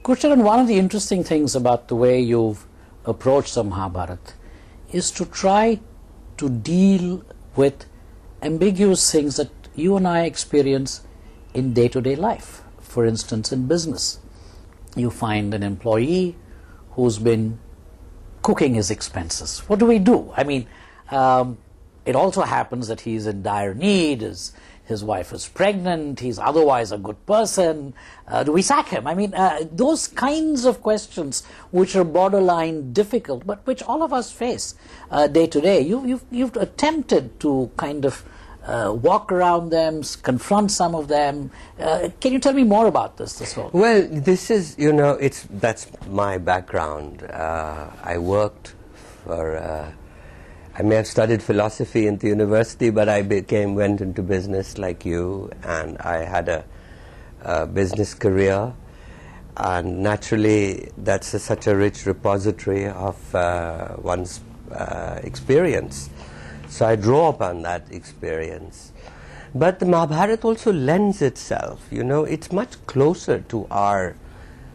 Gurcharan, one of the interesting things about the way you've approached the Mahabharata is to try to deal with ambiguous things that you and I experience in day-to-day life. For instance, in business, you find an employee who's been cooking his expenses. What do we do? I mean, it also happens that he's in dire need, his wife is pregnant, he's otherwise a good person. Do we sack him? I mean, those kinds of questions which are borderline difficult, but which all of us face day to day. You've attempted to kind of walk around them, confront some of them. Can you tell me more about this whole? Well, this is, that's my background. I worked for, I may have studied philosophy in the university, but I went into business like you, and I had a business career. And naturally, that's such a rich repository of one's experience. So I draw upon that experience. But the Mahabharata also lends itself, it's much closer to our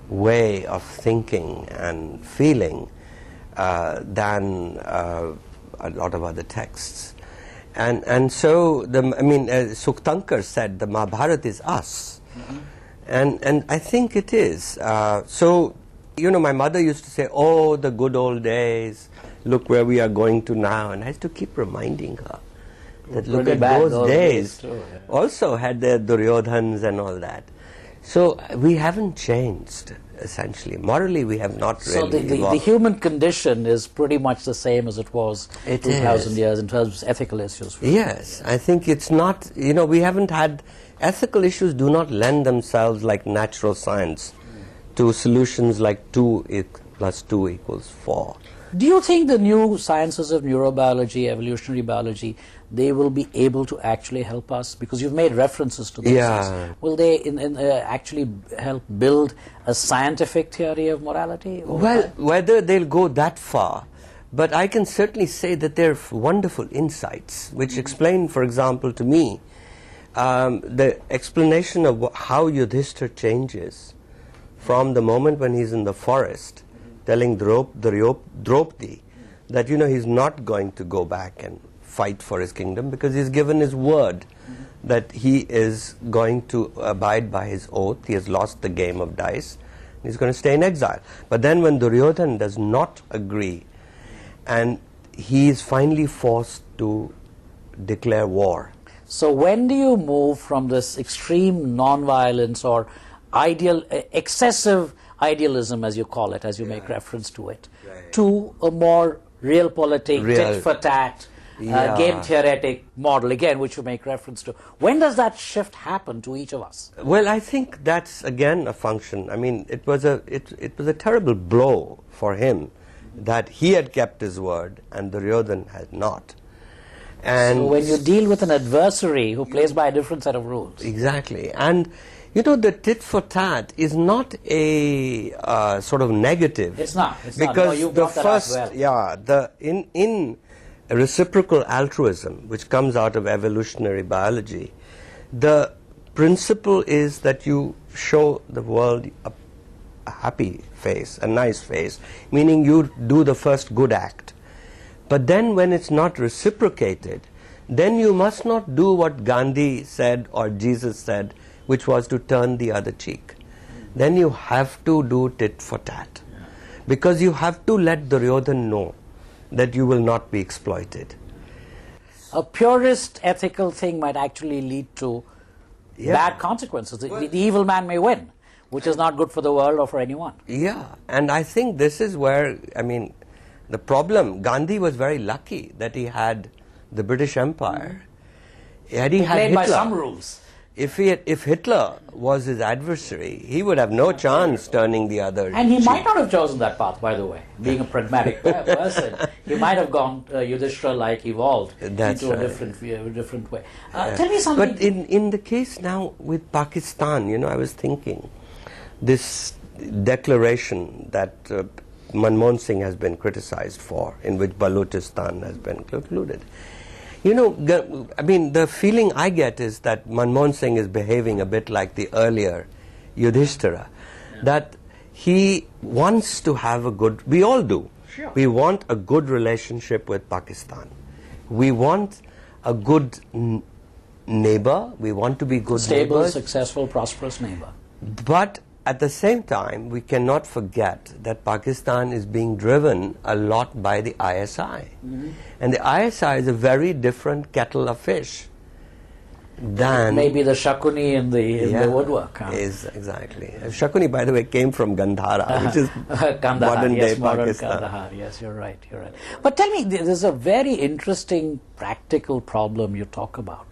way of thinking and feeling than a lot of other texts. And so, Suktankar said the Mahabharata is us. Mm-hmm. And I think it is. So, my mother used to say, oh, the good old days, look where we are going to now. And I used to keep reminding her that look at those days too, yeah. Also had their Duryodhans and all that. So we haven't changed, essentially. Morally, we have not really So the human condition is pretty much the same as it was 2,000 years in terms of ethical issues. Yes, I think it's not, we haven't had, ethical issues do not lend themselves like natural science to solutions like 2 plus 2 equals 4. Do you think the new sciences of neurobiology, evolutionary biology, they will be able to actually help us? Because you've made references to those things. Will they actually help build a scientific theory of morality? Well, whether they'll go that far, but I can certainly say that they're wonderful insights, which explain, for example, to me, the explanation of how Yudhishthira changes from the moment when he's in the forest, telling Draupadi that, he's not going to go back and fight for his kingdom because he's given his word that he is going to abide by his oath. He has lost the game of dice. He's going to stay in exile. But then when Duryodhan does not agree and he is finally forced to declare war. So when do you move from this extreme non-violence or excessive idealism, as you call it, as you make reference to it, to a more realpolitik, tit for tat, game theoretic model, again, which you make reference to? When does that shift happen to each of us? Well, I think that's again a function. I mean, it was a terrible blow for him that he had kept his word and Duryodhan had not. And so when you deal with an adversary who plays by a different set of rules. Exactly. And the tit for tat is not a sort of negative. It's not. Because no, the first, in reciprocal altruism, which comes out of evolutionary biology, the principle is that you show the world a happy face, a nice face, meaning you do the first good act. But then when it's not reciprocated, then you must not do what Gandhi said or Jesus said, which was to turn the other cheek. Then you have to do tit for tat. Because you have to let Duryodhan know that you will not be exploited. A purist ethical thing might actually lead to bad consequences. The evil man may win, which is not good for the world or for anyone. Yeah, and I think this is where, the problem, Gandhi was very lucky that he had the British Empire. Had he had played Hitler, by some rules. If Hitler was his adversary, he would have no chance turning the other And he cheek. might not have chosen that path, by the way. Being a pragmatic person, he might have gone Yudhishthira-like, evolved into a different way. Tell me something. But in the case now with Pakistan, I was thinking, this declaration that Manmohan Singh has been criticized for, in which Balochistan has been concluded. The feeling I get is that Manmohan Singh is behaving a bit like the earlier Yudhishthira, that he wants to have a good, we all do. Sure. We want a good relationship with Pakistan. We want a good neighbor. We want to be good Stable, neighbors. successful, prosperous neighbor. But at the same time, we cannot forget that Pakistan is being driven a lot by the ISI. And the ISI is a very different kettle of fish than... Maybe the Shakuni in the woodwork. Huh? Is exactly. Shakuni, by the way, came from Gandhara, which is modern day Pakistan. Kandahar. Yes, you're right. But tell me, there's a very interesting practical problem you talk about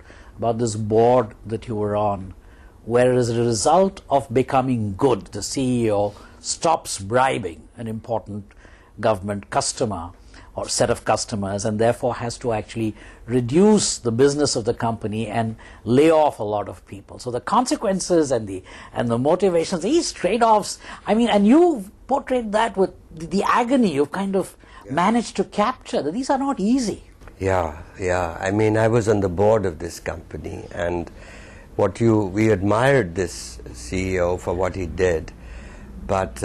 this board that you were on, where as a result of becoming good, the CEO stops bribing an important government customer or set of customers, and therefore has to actually reduce the business of the company and lay off a lot of people. So the consequences and the motivations, these trade-offs, I mean, and you portrayed that with the agony you've kind of managed to capture, that these are not easy. Yeah. I mean, I was on the board of this company, and we admired this CEO for what he did, but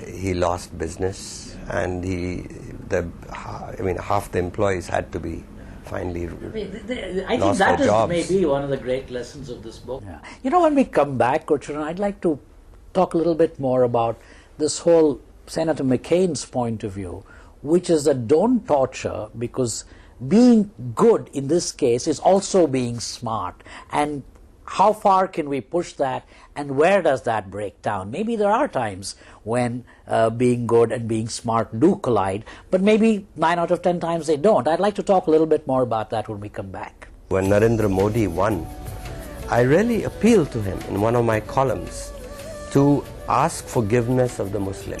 he lost business, and half the employees had to be finally I think that is maybe one of the great lessons of this book. Yeah. You know, when we come back, Gurcharan, I'd like to talk a little bit more about this whole Senator McCain's point of view, which is that don't torture, because being good in this case is also being smart. And how far can we push that, and where does that break down? Maybe there are times when being good and being smart do collide, but maybe 9 out of 10 times they don't. I'd like to talk a little bit more about that when we come back. When Narendra Modi won, I really appealed to him in one of my columns to ask forgiveness of the Muslims.